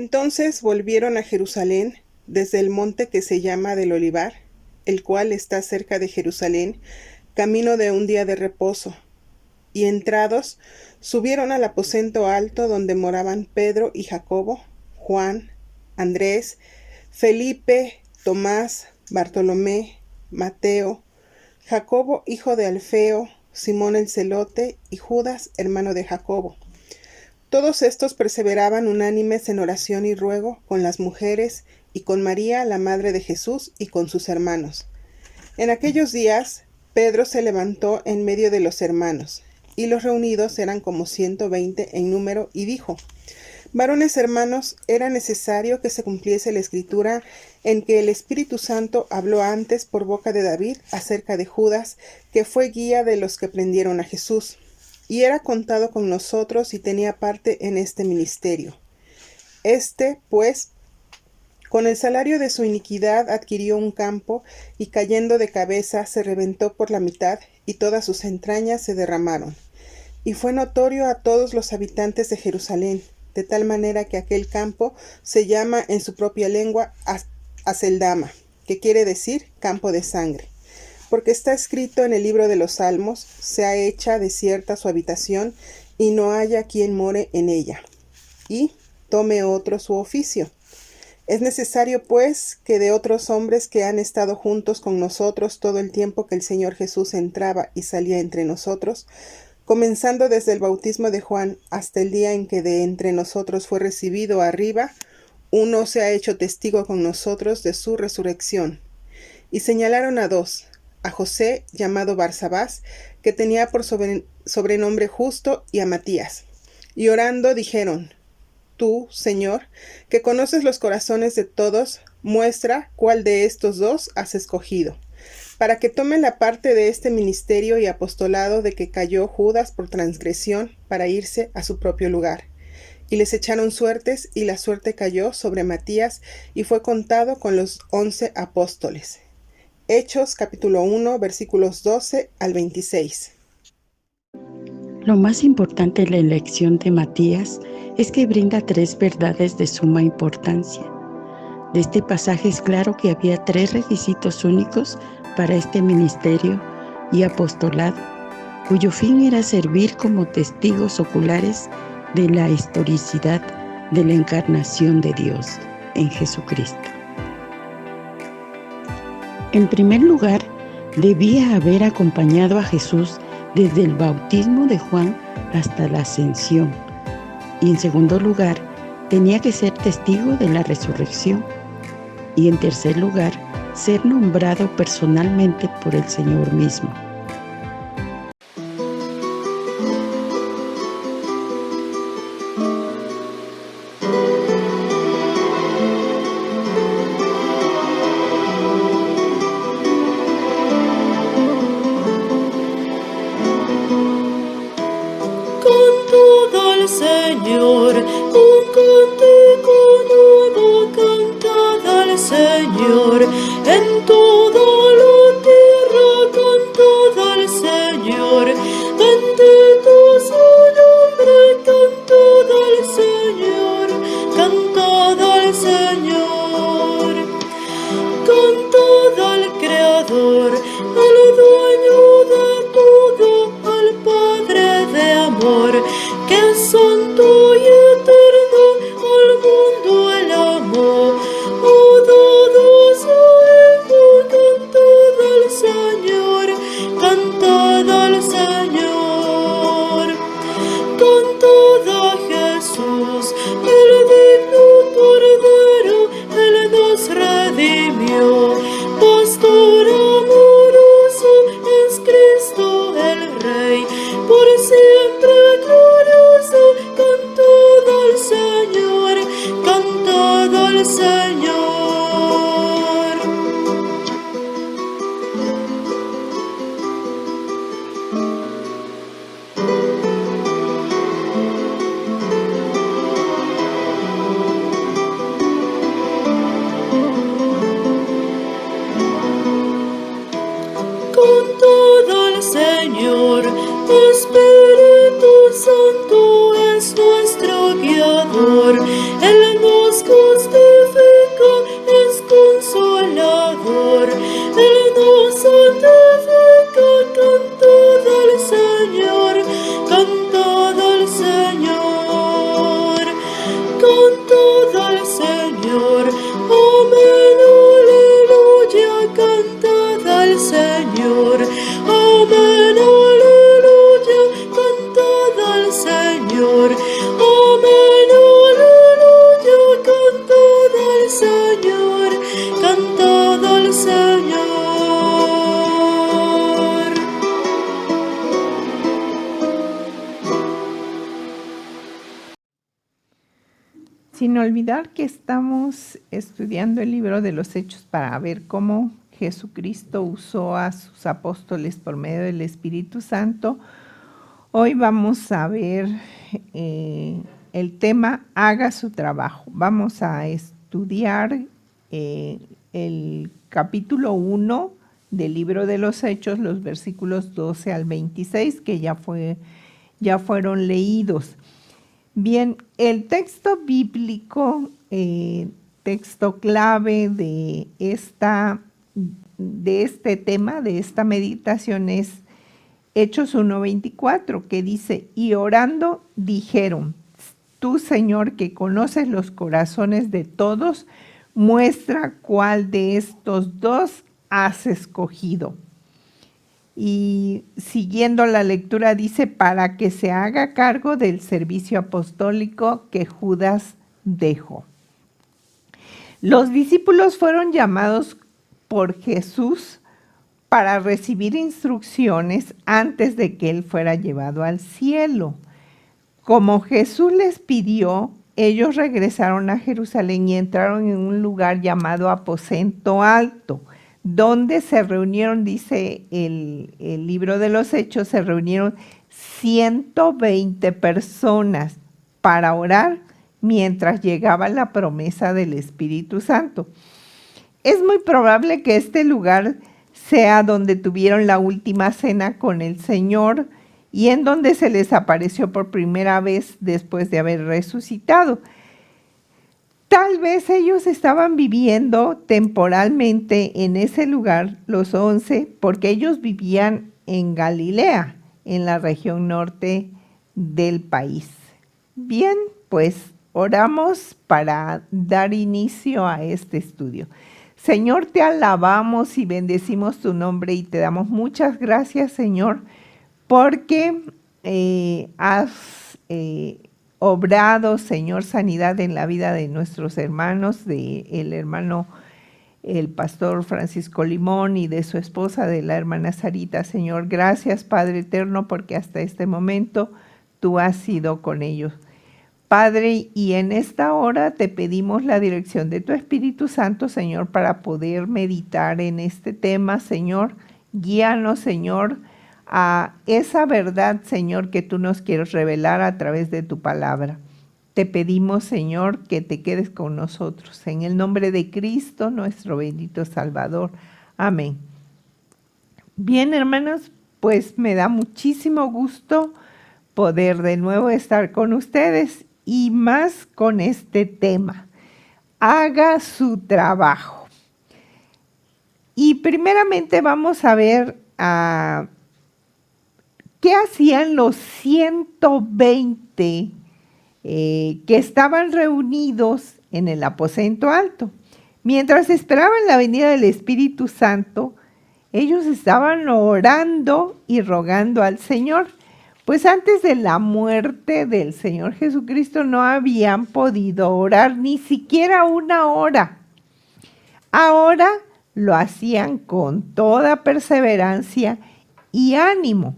Entonces volvieron a Jerusalén desde el monte que se llama del Olivar, el cual está cerca de Jerusalén, camino de un día de reposo. Y entrados, subieron al aposento alto donde moraban Pedro y Jacobo, Juan, Andrés, Felipe, Tomás, Bartolomé, Mateo, Jacobo hijo de Alfeo, Simón el celote y Judas hermano de Jacobo. Todos estos perseveraban unánimes en oración y ruego con las mujeres y con María, la madre de Jesús, y con sus hermanos. En aquellos días, Pedro se levantó en medio de los hermanos, y los reunidos eran como 120 en número, y dijo: Varones hermanos, era necesario que se cumpliese la escritura en que el Espíritu Santo habló antes por boca de David acerca de Judas, que fue guía de los que prendieron a Jesús, y era contado con nosotros y tenía parte en este ministerio. Este, pues, con el salario de su iniquidad adquirió un campo, y cayendo de cabeza se reventó por la mitad, y todas sus entrañas se derramaron. Y fue notorio a todos los habitantes de Jerusalén, de tal manera que aquel campo se llama en su propia lengua Aceldama, que quiere decir campo de sangre. Porque está escrito en el libro de los Salmos: sea hecha desierta su habitación, y no haya quien more en ella, y tome otro su oficio. Es necesario, pues, que de otros hombres que han estado juntos con nosotros todo el tiempo que el Señor Jesús entraba y salía entre nosotros, comenzando desde el bautismo de Juan hasta el día en que de entre nosotros fue recibido arriba, uno se ha hecho testigo con nosotros de su resurrección. Y señalaron a dos: a José, llamado Barsabás, que tenía por sobrenombre Justo, y a Matías. Y orando dijeron: Tú, Señor, que conoces los corazones de todos, muestra cuál de estos dos has escogido, para que tome la parte de este ministerio y apostolado de que cayó Judas por transgresión, para irse a su propio lugar. Y les echaron suertes, y la suerte cayó sobre Matías, y fue contado con los 11 apóstoles. Hechos capítulo 1, versículos 12 al 26. Lo más importante de la elección de Matías es que brinda 3 verdades de suma importancia. De este pasaje es claro que había 3 requisitos únicos para este ministerio y apostolado, cuyo fin era servir como testigos oculares de la historicidad de la encarnación de Dios en Jesucristo. En primer lugar, debía haber acompañado a Jesús desde el bautismo de Juan hasta la ascensión. Y en segundo lugar, tenía que ser testigo de la resurrección. Y en tercer lugar, ser nombrado personalmente por el Señor mismo. Señor, un cántico nuevo cantad al Señor, en toda la tierra cantad al Señor, bendito su nombre, cantad al Señor, cantad al Señor, cantad al Creador, al dueño de todo, al Padre de amor, que es santo y eterno, al mundo él amó. Oh, dado su Hijo, cantad al Señor, cantad al Señor, cantad a Jesús, el digno Cordero, él nos redimió. Pastor amoroso es Cristo el Rey, por siempre glorioso, cantad al Señor, cantad al Señor. Cantad al Señor, Espíritu Santo es nuestro guiador, Él nos sin olvidar que estamos estudiando el libro de los Hechos para ver cómo Jesucristo usó a sus apóstoles por medio del Espíritu Santo. Hoy vamos a ver el tema haga su trabajo. Vamos a estudiar el capítulo 1 del libro de los Hechos, los versículos 12 al 26, que ya fueron leídos. Bien, el texto bíblico, texto clave de este tema, de esta meditación, es Hechos 1:24, que dice, y orando dijeron, tú, Señor, que conoces los corazones de todos, muestra cuál de estos dos has escogido. Y siguiendo la lectura dice, para que se haga cargo del servicio apostólico que Judas dejó. Los discípulos fueron llamados por Jesús para recibir instrucciones antes de que él fuera llevado al cielo. Como Jesús les pidió, ellos regresaron a Jerusalén y entraron en un lugar llamado Aposento Alto, donde se reunieron, dice el libro de los Hechos, se reunieron 120 personas para orar mientras llegaba la promesa del Espíritu Santo. Es muy probable que este lugar sea donde tuvieron la última cena con el Señor y en donde se les apareció por primera vez después de haber resucitado. Tal vez ellos estaban viviendo temporalmente en ese lugar, los 11, porque ellos vivían en Galilea, en la región norte del país. Bien, pues oramos para dar inicio a este estudio. Señor, te alabamos y bendecimos tu nombre y te damos muchas gracias, Señor, porque has obrado, Señor, sanidad en la vida de nuestros hermanos, el pastor Francisco Limón y de su esposa, de la hermana Sarita. Señor, gracias, Padre eterno, porque hasta este momento tú has sido con ellos. Padre, y en esta hora te pedimos la dirección de tu Espíritu Santo, Señor, para poder meditar en este tema, Señor. Guíanos, Señor, a esa verdad, Señor, que tú nos quieres revelar a través de tu palabra. Te pedimos, Señor, que te quedes con nosotros. En el nombre de Cristo, nuestro bendito Salvador. Amén. Bien, hermanos, pues me da muchísimo gusto poder de nuevo estar con ustedes y más con este tema. Haga su trabajo. Y primeramente vamos a ver ¿qué hacían los 120 que estaban reunidos en el aposento alto? Mientras esperaban la venida del Espíritu Santo, ellos estaban orando y rogando al Señor, pues antes de la muerte del Señor Jesucristo no habían podido orar ni siquiera una hora. Ahora lo hacían con toda perseverancia y ánimo.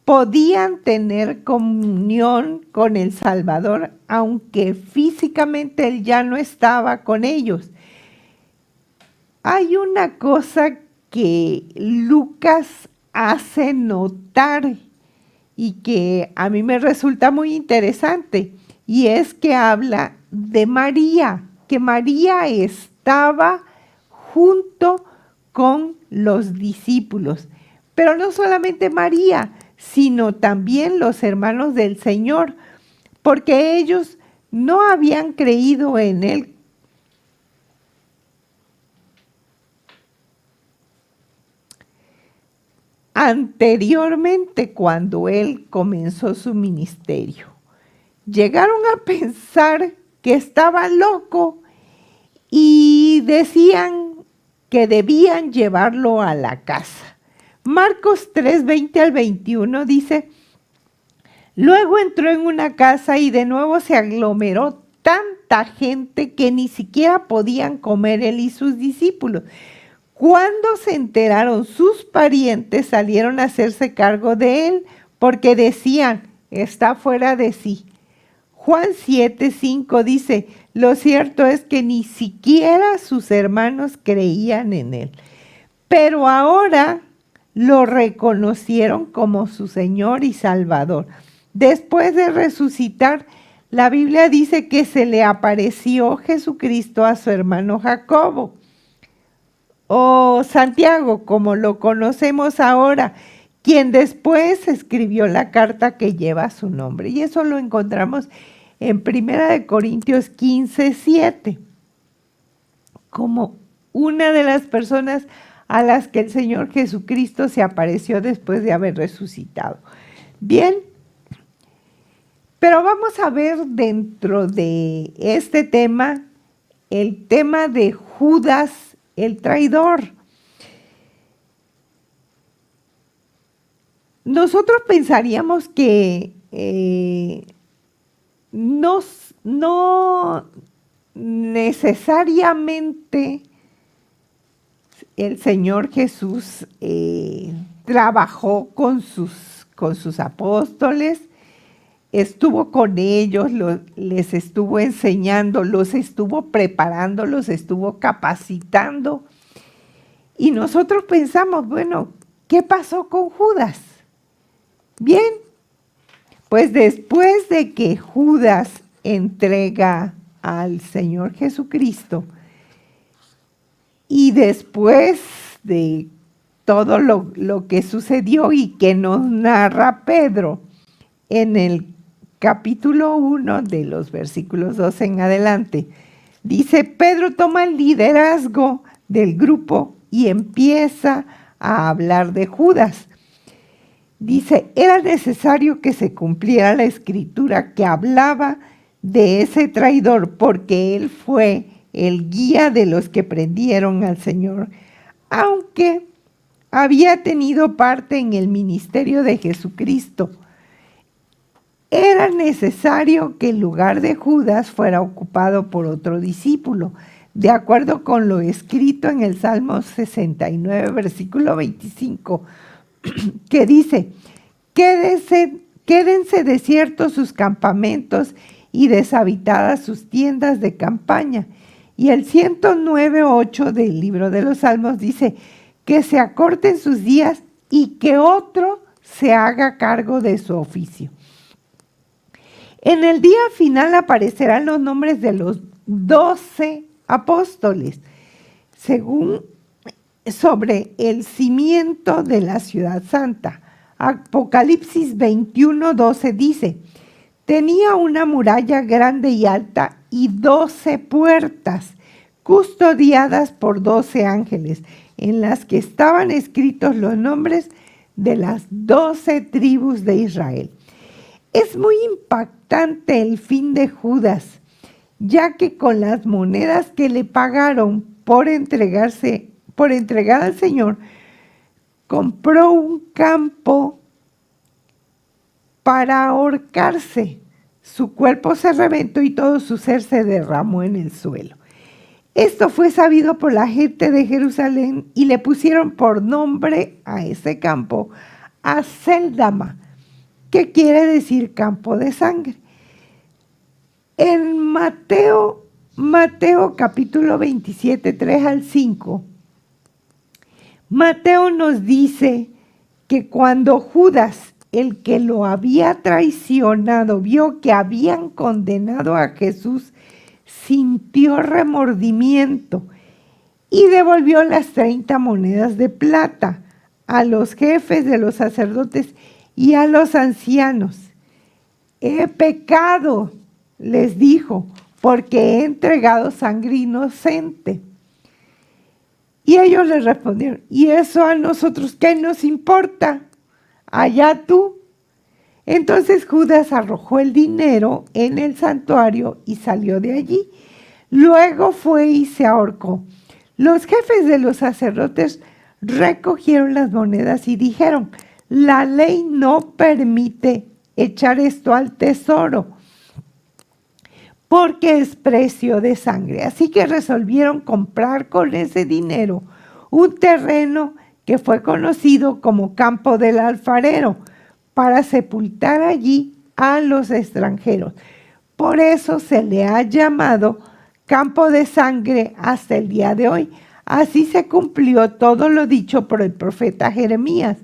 Podían tener comunión con el Salvador, aunque físicamente Él ya no estaba con ellos. Hay una cosa que Lucas hace notar y que a mí me resulta muy interesante, y es que habla de María, que María estaba junto con los discípulos. Pero no solamente María, sino también los hermanos del Señor, porque ellos no habían creído en Él. Anteriormente, cuando Él comenzó su ministerio, llegaron a pensar que estaba loco y decían que debían llevarlo a la casa. Marcos 3, 20 al 21 dice, luego entró en una casa y de nuevo se aglomeró tanta gente que ni siquiera podían comer él y sus discípulos. Cuando se enteraron sus parientes, salieron a hacerse cargo de él porque decían, está fuera de sí. Juan 7:5 dice, lo cierto es que ni siquiera sus hermanos creían en él, pero ahora lo reconocieron como su Señor y Salvador. Después de resucitar, la Biblia dice que se le apareció Jesucristo a su hermano Jacobo, o Santiago, como lo conocemos ahora, quien después escribió la carta que lleva su nombre. Y eso lo encontramos en 1 Corintios 15:7, como una de las personas a las que el Señor Jesucristo se apareció después de haber resucitado. Bien, pero vamos a ver dentro de este tema, el tema de Judas el traidor. Nosotros pensaríamos que no necesariamente el Señor Jesús trabajó con sus apóstoles, estuvo con ellos, les estuvo enseñando, los estuvo preparando, los estuvo capacitando. Y nosotros pensamos, bueno, ¿qué pasó con Judas? Bien, pues después de que Judas entrega al Señor Jesucristo y después de todo lo que sucedió y que nos narra Pedro en el capítulo 1 de los versículos 12 en adelante, dice, Pedro toma el liderazgo del grupo y empieza a hablar de Judas. Dice, era necesario que se cumpliera la escritura que hablaba de ese traidor, porque él fue el guía de los que prendieron al Señor, aunque había tenido parte en el ministerio de Jesucristo. Era necesario que el lugar de Judas fuera ocupado por otro discípulo, de acuerdo con lo escrito en el Salmo 69, versículo 25, que dice, quédense desiertos sus campamentos y deshabitadas sus tiendas de campaña. Y el 109:8 del libro de los Salmos dice, que se acorten sus días y que otro se haga cargo de su oficio. En el día final aparecerán los nombres de los 12 apóstoles, según sobre el cimiento de la ciudad santa. Apocalipsis 21:12 dice, tenía una muralla grande y alta y 12 puertas, custodiadas por 12 ángeles, en las que estaban escritos los nombres de las 12 tribus de Israel. Es muy impactante el fin de Judas, ya que con las monedas que le pagaron por entregar al Señor, compró un campo para ahorcarse. Su cuerpo se reventó y todo su ser se derramó en el suelo. Esto fue sabido por la gente de Jerusalén y le pusieron por nombre a ese campo Acéldama, que quiere decir campo de sangre. En Mateo capítulo 27, 3 al 5, Mateo nos dice que cuando Judas, el que lo había traicionado, vio que habían condenado a Jesús, sintió remordimiento y devolvió las 30 monedas de plata a los jefes de los sacerdotes y a los ancianos. He pecado, les dijo, porque he entregado sangre inocente. Y ellos le respondieron, ¿y eso a nosotros qué nos importa? Allá tú. Entonces Judas arrojó el dinero en el santuario y salió de allí. Luego fue y se ahorcó. Los jefes de los sacerdotes recogieron las monedas y dijeron, la ley no permite echar esto al tesoro, porque es precio de sangre. Así que resolvieron comprar con ese dinero un terreno que fue conocido como Campo del Alfarero, para sepultar allí a los extranjeros, Por eso se le ha llamado campo de sangre hasta el día de hoy. Así se cumplió todo lo dicho por el profeta Jeremías.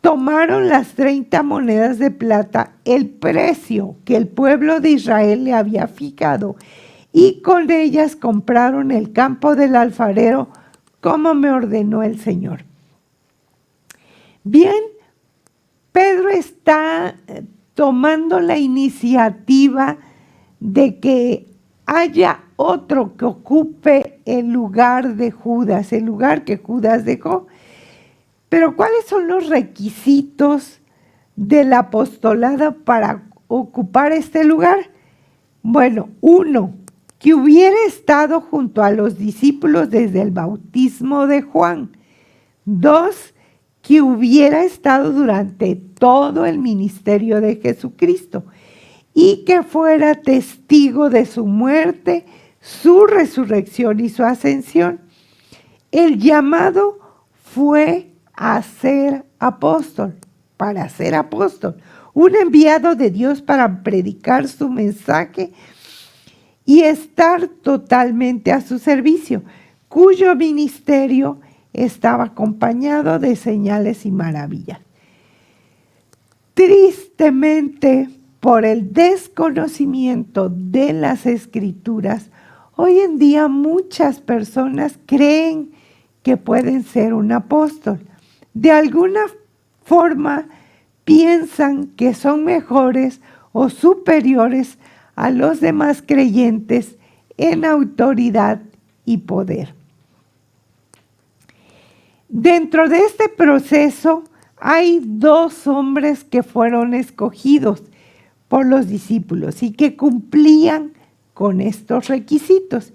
Tomaron las 30 monedas de plata, el precio que el pueblo de Israel le había fijado, y con ellas compraron el campo del alfarero, como me ordenó el Señor. Bien, Pedro está tomando la iniciativa de que haya otro que ocupe el lugar de Judas, el lugar que Judas dejó. Pero ¿cuáles son los requisitos del apostolado para ocupar este lugar? Bueno, 1, que hubiera estado junto a los discípulos desde el bautismo de Juan. 2, que hubiera estado durante todo el ministerio de Jesucristo y que fuera testigo de su muerte, su resurrección y su ascensión. El llamado fue a ser apóstol, para ser apóstol, un enviado de Dios para predicar su mensaje y estar totalmente a su servicio, cuyo ministerio estaba acompañado de señales y maravillas. Tristemente, por el desconocimiento de las Escrituras, hoy en día muchas personas creen que pueden ser un apóstol. De alguna forma piensan que son mejores o superiores a los demás creyentes en autoridad y poder. Dentro de este proceso hay 2 hombres que fueron escogidos por los discípulos y que cumplían con estos requisitos.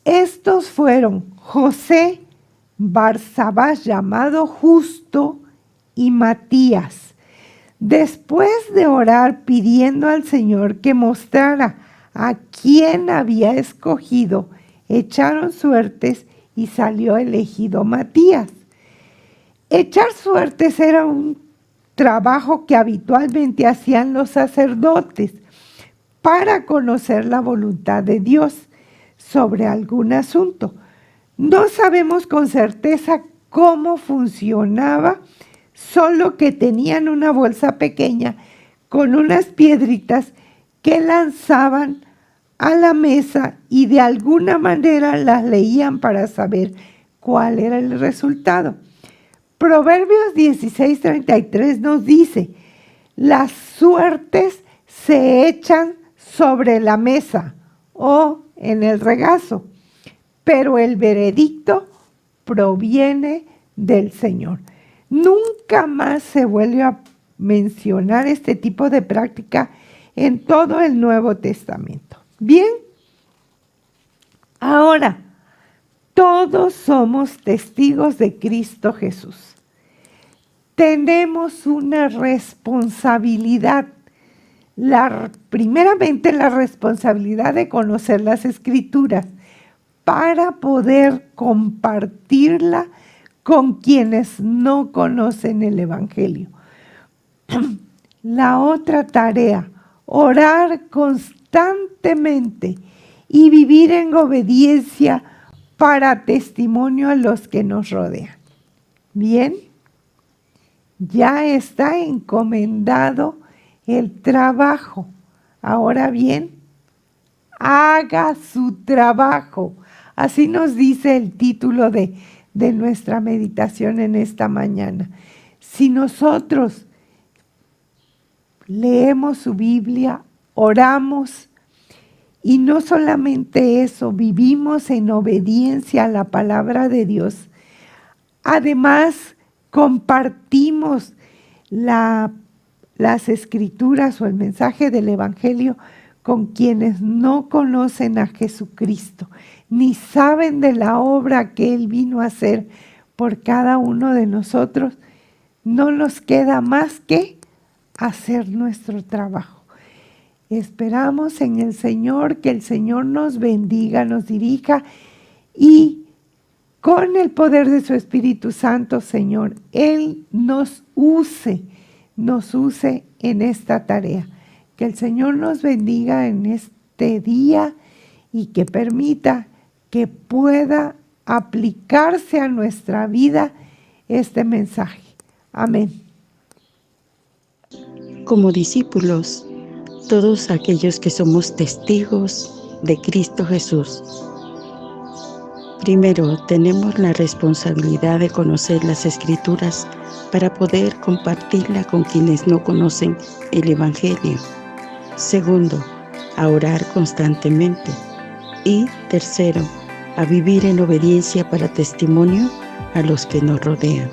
Estos fueron José, Barsabás llamado Justo, y Matías. Después de orar pidiendo al Señor que mostrara a quién había escogido, echaron suertes y salió elegido Matías. Echar suertes era un trabajo que habitualmente hacían los sacerdotes para conocer la voluntad de Dios sobre algún asunto. No sabemos con certeza cómo funcionaba, solo que tenían una bolsa pequeña con unas piedritas que lanzaban a la mesa y de alguna manera las leían para saber cuál era el resultado. Proverbios 16:33 nos dice: las suertes se echan sobre la mesa o en el regazo, pero el veredicto proviene del Señor. Nunca más se vuelve a mencionar este tipo de práctica en todo el Nuevo Testamento. Bien, ahora todos somos testigos de Cristo Jesús. Tenemos una responsabilidad. Primeramente, la responsabilidad de conocer las Escrituras para poder compartirla con quienes no conocen el Evangelio. La otra tarea, orar constantemente y vivir en obediencia para testimonio a los que nos rodean. Bien, ya está encomendado el trabajo. Ahora bien, haga su trabajo. Así nos dice el título de nuestra meditación en esta mañana. Si nosotros leemos su Biblia, oramos, y no solamente eso, vivimos en obediencia a la palabra de Dios, además compartimos las Escrituras o el mensaje del Evangelio con quienes no conocen a Jesucristo, ni saben de la obra que Él vino a hacer por cada uno de nosotros, no nos queda más que hacer nuestro trabajo. Esperamos en el Señor que el Señor nos bendiga, nos dirija y con el poder de su Espíritu Santo, Señor, Él nos use en esta tarea. Que el Señor nos bendiga en este día y que permita que pueda aplicarse a nuestra vida este mensaje. Amén. Como discípulos, todos aquellos que somos testigos de Cristo Jesús, primero tenemos la responsabilidad de conocer las Escrituras para poder compartirla con quienes no conocen el Evangelio. Segundo, a orar constantemente. Y tercero, a vivir en obediencia para testimonio a los que nos rodean.